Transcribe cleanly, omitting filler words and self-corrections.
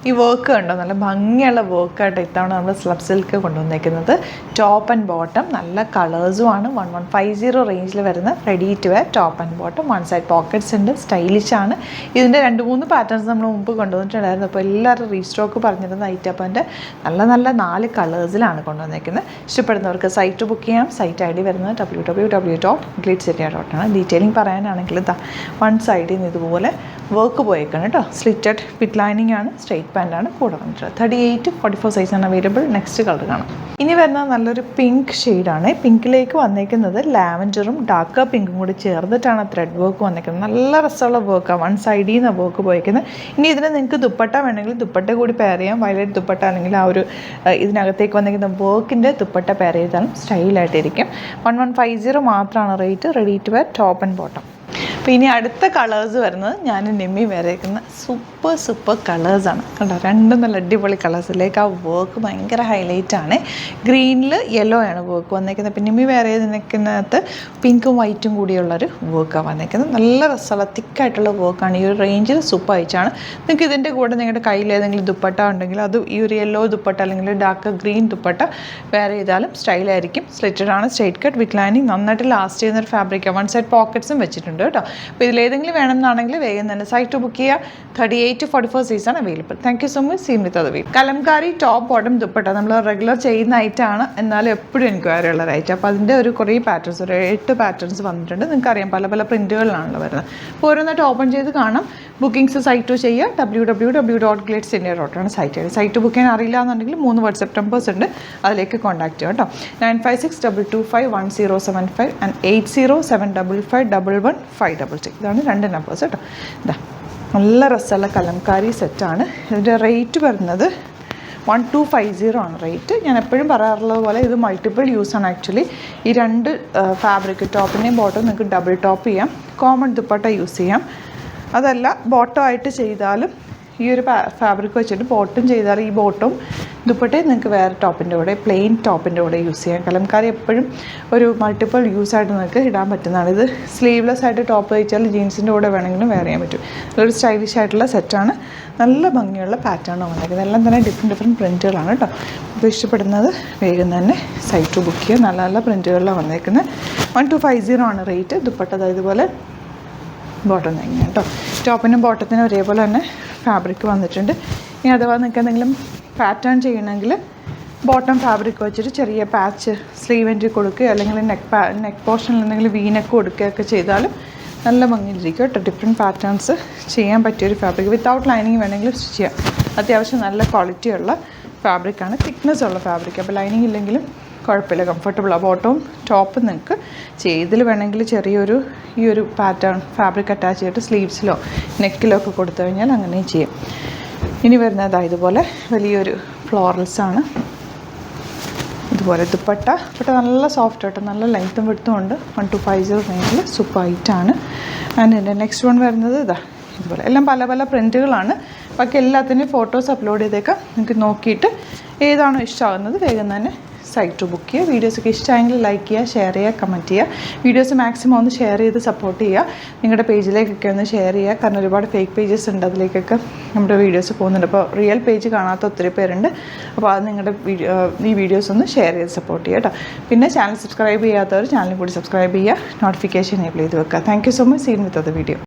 ഈ വർക്ക് കണ്ടോ, നല്ല ഭംഗിയുള്ള വർക്കായിട്ട് ഇത്തവണ നമ്മൾ സ്ലബ് സിൽക്ക് കൊണ്ടുവന്നേക്കുന്നത്. ടോപ്പ് ആൻഡ് ബോട്ടം നല്ല കളേഴ്സുമാണ്. 1150 റേഞ്ചിൽ വരുന്ന ready to wear top and bottom. One side pockets ഉണ്ട്, സ്റ്റൈലിഷാണ്. ഇതിൻ്റെ 2-3 പാറ്റേൺസ് നമ്മൾ മുമ്പ് കൊണ്ടുവന്നിട്ടുണ്ടായിരുന്നു. അപ്പോൾ എല്ലാവരും റീസ്റ്റോക്ക് പറഞ്ഞിരുന്ന ഐറ്റം അപ്പോൾ എൻ്റെ നല്ല 4 കളേഴ്സിലാണ് കൊണ്ടുവന്നേക്കുന്നത്. ഇഷ്ടപ്പെടുന്നവർക്ക് സൈറ്റ് ബുക്ക് ചെയ്യാം. സൈറ്റ് ID വരുന്നത് www.glitzindia.com. ഡീറ്റെയിലിംഗ് പറയാനാണെങ്കിൽ വൺ സൈഡിൽ നിന്ന് ഇതുപോലെ വർക്ക് പോയേക്കാണ് കേട്ടോ. സ്ലിറ്റഡ് വിത്ത് ലൈനിങ് ആണ്, സ്ട്രെയിറ്റ് പാൻ്റാണ് കൂടെ വന്നിട്ടുള്ളത്. 38-44 സൈസാണ് അവൈലബിൾ. നെക്സ്റ്റ് കളർ കാണാം. ഇനി വരുന്നത് നല്ലൊരു പിങ്ക് ഷെയ്ഡാണ്. പിങ്കിലേക്ക് വന്നേക്കുന്നത് ലാവൻഡറും ഡാർക്ക് പിങ്കും കൂടി ചേർന്നിട്ടാണ് ത്രെഡ് വർക്ക് വന്നേക്കുന്നത്. നല്ല രസമുള്ള വർക്കാണ്. വൺ സൈഡിൽ നിന്ന് വർക്ക് പോയേക്കുന്നത്. ഇനി ഇതിന് നിങ്ങൾക്ക് ദുപ്പട്ട വേണമെങ്കിൽ ദുപ്പട്ട കൂടി പെയർ ചെയ്യാം. വയലറ്റ് ദുപ്പട്ട അല്ലെങ്കിൽ ആ ഒരു ഇതിനകത്തേക്ക് വന്നേക്കുന്ന വർക്കിൻ്റെ ദുപ്പട്ട പെയർ ചെയ്താലും സ്റ്റൈലായിട്ടിരിക്കും. 1150 മാത്രമാണ് rate. Ready to wear top and bottom. അപ്പോൾ ഇനി അടുത്ത കളേഴ്സ് വരുന്നത് ഞാൻ നിമ്മി വരയ്ക്കുന്ന സൂപ്പർ കളേഴ്സാണ് കണ്ടോ. രണ്ടും നല്ല അടിപൊളി കളേഴ്സിലേക്ക് ആ വർക്ക് ഭയങ്കര ഹൈലൈറ്റാണ്. ഗ്രീനിൽ യെല്ലോ ആണ് വർക്ക് വന്നേക്കുന്നത്. പിന്നെ നിമ്മി വേറെ നിൽക്കുന്നതിനകത്ത് പിങ്കും വൈറ്റും കൂടിയുള്ളൊരു വർക്കാണ് വന്നേക്കുന്നത്. നല്ല രസമുള്ള തിക്കായിട്ടുള്ള വർക്കാണ്. ഈ ഒരു റേഞ്ചിൽ സൂപ്പർ ആയിട്ടാണ്. നിങ്ങൾക്ക് ഇതിൻ്റെ കൂടെ നിങ്ങളുടെ കയ്യിൽ ഏതെങ്കിലും ദുപ്പട്ട ഉണ്ടെങ്കിൽ അത് ഈ ഒരു യെല്ലോ ദുപ്പട്ട അല്ലെങ്കിൽ ഡാർക്ക് ഗ്രീൻ ദുപ്പട്ട വേറെ ചെയ്താലും സ്റ്റൈലായിരിക്കും. സ്ലിറ്റഡ് ആണ്, സ്ട്രെയിറ്റ് കട്ട് വിത്ത് ലൈനിങ്. നന്നായിട്ട് ലാസ്റ്റ് ചെയ്യുന്നൊരു ഫാബ്രിക്കാണ്. വൺ സൈഡ് പോക്കറ്റ്സും വെച്ചിട്ടുണ്ട് കേട്ടോ. അപ്പോൾ ഇതിലേതെങ്കിലും വേണമെന്നാണെങ്കിൽ വേഗം തന്നെ സൈറ്റ് ബുക്ക് ചെയ്യുക. 38-44 സൈസാണ് available. Thank you so much. Scene വിത്ത് അത് വീട്. കലംകാരി ടോപ്പ് ബോട്ടം ദുപ്പട്ട നമ്മൾ റെഗുലർ ചെയ്യുന്ന ഐറ്റമാണ്, എന്നാലും എപ്പോഴും എൻക്വയറി ഉള്ള ഐറ്റം. അപ്പോൾ അതിൻ്റെ ഒരു കുറേ പാറ്റേൺസ്, ഒരു 8 പാറ്റേൺസ് വന്നിട്ടുണ്ട്. നിങ്ങൾക്കറിയാം പല പ്രിൻറ്റുകളിലാണല്ലോ വരുന്നത്. അപ്പോൾ ഓരോന്നായിട്ട് ഓപ്പൺ ചെയ്ത് കാണാം. ബുക്കിംഗ്സ് സൈറ്റ് ചെയ്യുക. www.glitzindia.com സൈറ്റ് ബുക്ക് ചെയ്യാൻ അറിയില്ല എന്നുണ്ടെങ്കിൽ 3 വാട്സപ്പ് നമ്പേഴ്സ് ഉണ്ട്, അതിലേക്ക് കോൺടാക്ട് ചെയ്യുക കേട്ടോ. 9562251075 ആൻഡ് 8075551156. ഇതാണ് 2 നമ്പേഴ്സ് കേട്ടോ. ഇതാ നല്ല രസമുള്ള കലംകാരി സെറ്റാണ്. ഇതിൻ്റെ റേറ്റ് വരുന്നത് 1250 ആണ് റേറ്റ്. ഞാൻ എപ്പോഴും പറയാറുള്ളത് പോലെ ഇത് മൾട്ടിപ്പിൾ യൂസാണ് ആക്ച്വലി. ഈ 2 ഫാബ്രിക് ടോപ്പിൻ്റെയും ബോട്ടം നിങ്ങൾക്ക് ഡബിൾ ടോപ്പ് ചെയ്യാം. കോമൺ ദുപ്പട്ട യൂസ് ചെയ്യാം. അതല്ല ബോട്ടം ആയിട്ട് ചെയ്താലും ഈ ഒരു ഫാബ്രിക് വെച്ചിട്ട് ബോട്ടം ചെയ്താൽ ഈ ബോട്ടവും ദുപ്പട്ടയും നിങ്ങൾക്ക് വേറെ ടോപ്പിൻ്റെ കൂടെ പ്ലെയിൻ ടോപ്പിൻ്റെ കൂടെ യൂസ് ചെയ്യാം. കലംകാരി എപ്പോഴും ഒരു മൾട്ടിപ്പിൾ യൂസായിട്ട് നിങ്ങൾക്ക് ഇടാൻ പറ്റുന്നതാണ്. ഇത് സ്ലീവ്ലെസ് ആയിട്ട് ടോപ്പ് തയ്ച്ചാൽ ജീൻസിൻ്റെ കൂടെ വേണമെങ്കിലും വെയർ ചെയ്യാൻ പറ്റും. നല്ലൊരു സ്റ്റൈലിഷ് ആയിട്ടുള്ള സെറ്റാണ്. നല്ല ഭംഗിയുള്ള പാറ്റേൺ വന്നിരിക്കുന്നത്. എല്ലാം തന്നെ ഡിഫറെൻറ്റ് പ്രിൻറ്റുകളാണ് കേട്ടോ. ഇത് ഇഷ്ടപ്പെടുന്നത് വേഗം തന്നെ സൈറ്റ് ബുക്ക് ചെയ്യുക. നല്ല പ്രിൻറ്റുകളിലാണ് വന്നേക്കുന്നത്. 1250 ആണ് റേറ്റ്. ദുപ്പട്ട ഇതുപോലെ ബോട്ടം തന്നെ കേട്ടോ. ടോപ്പിനും ബോട്ടത്തിനും ഒരേപോലെ തന്നെ ഫാബ്രിക് വന്നിട്ടുണ്ട്. ഇനി അഥവാ നിങ്ങൾക്ക് എന്തെങ്കിലും പാറ്റേൺ ചെയ്യണമെങ്കിൽ ബോട്ടം ഫാബ്രിക് വെച്ചിട്ട് ചെറിയ പാച്ച് സ്ലീവ് എൻഡ് കൊടുക്കുക, അല്ലെങ്കിൽ നെക്ക് പോർഷനിൽ എന്തെങ്കിലും വീനക്ക് കൊടുക്കുകയൊക്കെ ചെയ്താലും നല്ല ഭംഗിയിലിരിക്കും കേട്ടോ. ഡിഫറെൻറ്റ് പാറ്റേൺസ് ചെയ്യാൻ പറ്റിയൊരു ഫാബ്രിക്. വിത്തൗട്ട് ലൈനിങ് വേണമെങ്കിൽ സ്റ്റിച്ച് ചെയ്യാം. അത്യാവശ്യം നല്ല ക്വാളിറ്റിയുള്ള ഫാബ്രിക്കാണ്, തിക്നെസ് ഉള്ള ഫാബ്രിക്. അപ്പോൾ ലൈനിങ് ഇല്ലെങ്കിലും കുഴപ്പമില്ല, കംഫർട്ടബിളാണ്. ബോട്ടവും ടോപ്പും നിങ്ങൾക്ക് ചെയ്തിൽ വേണമെങ്കിൽ ചെറിയൊരു ഈ ഒരു പാറ്റേൺ ഫാബ്രിക് അറ്റാച്ച് ചെയ്തിട്ട് സ്ലീവ്സിലോ നെക്കിലോ ഒക്കെ കൊടുത്തു കഴിഞ്ഞാൽ അങ്ങനെയും ചെയ്യാം. ഇനി വരുന്നത് ഇതുപോലെ വലിയൊരു ഫ്ലോറൽസാണ്. ഇതുപോലെ ദുപ്പട്ട നല്ല സോഫ്റ്റ് ആയിട്ട് നല്ല ലെങ്ത്തും വിടുത്തും ഉണ്ട്. 1250 റേഞ്ചിൽ സൂപ്പർ ഹൈറ്റാണ്. ആൻഡ് എൻ്റെ നെക്സ്റ്റ് വൺ വരുന്നത് ഇതുപോലെ എല്ലാം പല പ്രിൻറ്റുകളാണ്. ബാക്കി എല്ലാത്തിൻ്റെയും ഫോട്ടോസ് അപ്ലോഡ് ചെയ്തേക്കാം. നിങ്ങൾക്ക് നോക്കിയിട്ട് ഏതാണോ ഇഷ്ടമാകുന്നത് വേഗം തന്നെ സൈറ്റ് ബുക്ക് ചെയ്യുക. വീഡിയോസൊക്കെ ഇഷ്ടമായെങ്കിൽ ലൈക്ക് ചെയ്യുക, ഷെയർ ചെയ്യുക, കമൻറ്റ് ചെയ്യുക. വീഡിയോസ് മാക്സിമം ഒന്ന് ഷെയർ ചെയ്ത് സപ്പോർട്ട് ചെയ്യുക. നിങ്ങളുടെ പേജിലേക്കൊക്കെ ഒന്ന് ഷെയർ ചെയ്യുക. കാരണം ഒരുപാട് ഫേക്ക് പേജസ് ഉണ്ട്, അതിലേക്കൊക്കെ നമ്മുടെ വീഡിയോസ് പോകുന്നുണ്ട്. അപ്പോൾ റിയൽ പേജ് കാണാത്ത ഒത്തിരി പേരുണ്ട്. അപ്പോൾ അത് നിങ്ങളുടെ ഈ വീഡിയോസ് ഒന്ന് ഷെയർ ചെയ്ത് സപ്പോർട്ട് ചെയ്യുക കേട്ടോ. പിന്നെ ചാനൽ സബ്സ്ക്രൈബ് ചെയ്യാത്തവർ ചാനൽ കൂടി സബ്സ്ക്രൈബ് ചെയ്യുക, നോട്ടിഫിക്കേഷൻ എനേബിൾ ചെയ്ത് വെക്കുക. Thank you so much. Scene with the video.